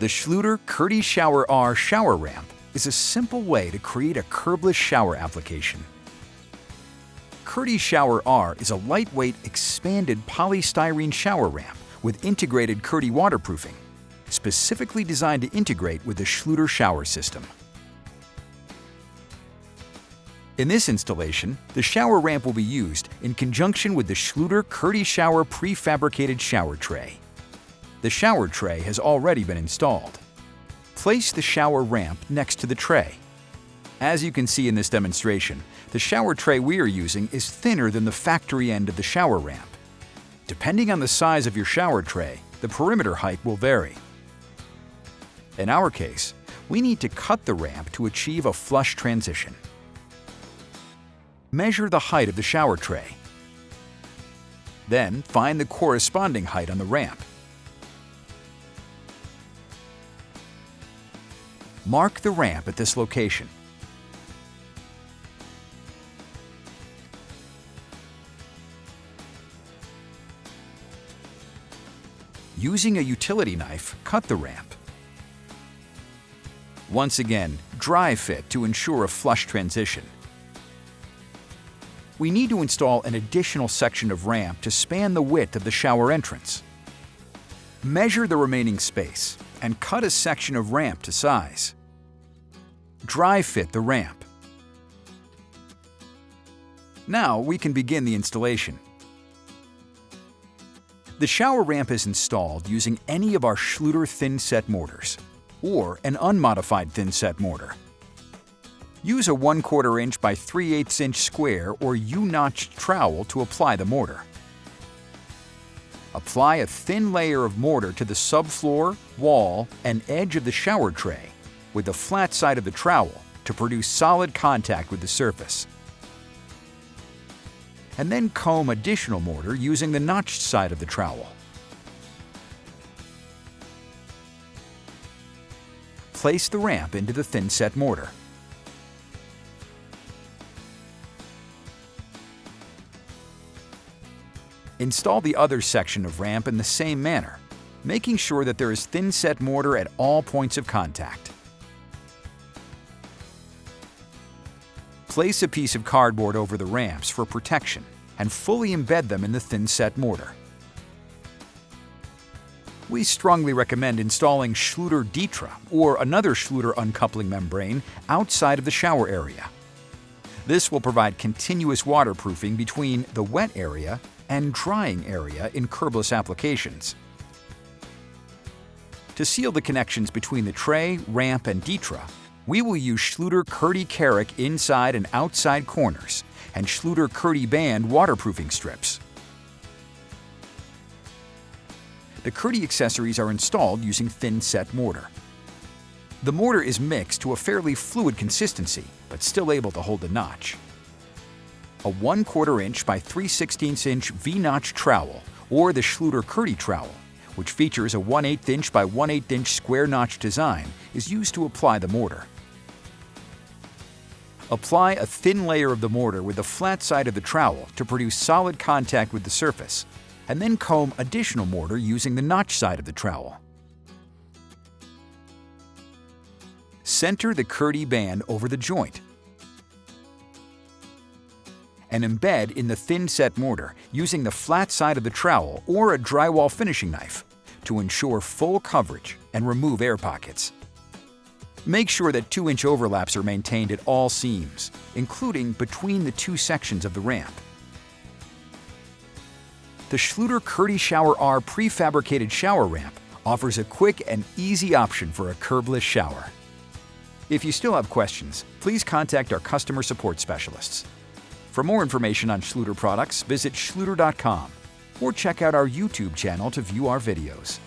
The Schluter Curdy Shower R shower ramp is a simple way to create a curbless shower application. Curdy Shower R is a lightweight, expanded polystyrene shower ramp with integrated Curdy waterproofing, specifically designed to integrate with the Schluter shower system. In this installation, the shower ramp will be used in conjunction with the Schluter Curdy Shower prefabricated shower tray. The shower tray has already been installed. Place the shower ramp next to the tray. As you can see in this demonstration, the shower tray we are using is thinner than the factory end of the shower ramp. Depending on the size of your shower tray, the perimeter height will vary. In our case, we need to cut the ramp to achieve a flush transition. Measure the height of the shower tray. Then find the corresponding height on the ramp. Mark the ramp at this location. Using a utility knife, cut the ramp. Once again, dry fit to ensure a flush transition. We need to install an additional section of ramp to span the width of the shower entrance. Measure the remaining space and cut a section of ramp to size. Dry fit the ramp. Now we can begin the installation. The shower ramp is installed using any of our Schluter thin-set mortars or an unmodified thin-set mortar. Use a 1/4 inch by 3/8 inch square or U-notched trowel to apply the mortar. Apply a thin layer of mortar to the subfloor, wall, and edge of the shower tray with the flat side of the trowel to produce solid contact with the surface. And then comb additional mortar using the notched side of the trowel. Place the ramp into the thin-set mortar. Install the other section of ramp in the same manner, making sure that there is thin-set mortar at all points of contact. Place a piece of cardboard over the ramps for protection and fully embed them in the thin-set mortar. We strongly recommend installing Schluter Ditra or another Schluter uncoupling membrane outside of the shower area. This will provide continuous waterproofing between the wet area and drying area in curbless applications. To seal the connections between the tray, ramp, and Ditra, we will use Schluter Curdy Carrick inside and outside corners and Schluter Curdy Band waterproofing strips. The Curdy accessories are installed using thin-set mortar. The mortar is mixed to a fairly fluid consistency, but still able to hold a notch. A 1/4 inch by 3/16 inch V-notch trowel, or the Schluter Curdy trowel, which features a 1/8 inch by 1/8 inch square notch design, is used to apply the mortar. Apply a thin layer of the mortar with the flat side of the trowel to produce solid contact with the surface, and then comb additional mortar using the notch side of the trowel. Center the Curdy band over the joint and embed in the thin-set mortar using the flat side of the trowel or a drywall finishing knife to ensure full coverage and remove air pockets. Make sure that 2-inch overlaps are maintained at all seams, including between the two sections of the ramp. The Schluter Curdy Shower R prefabricated shower ramp offers a quick and easy option for a curbless shower. If you still have questions, please contact our customer support specialists. For more information on Schluter products, visit schluter.com or check out our YouTube channel to view our videos.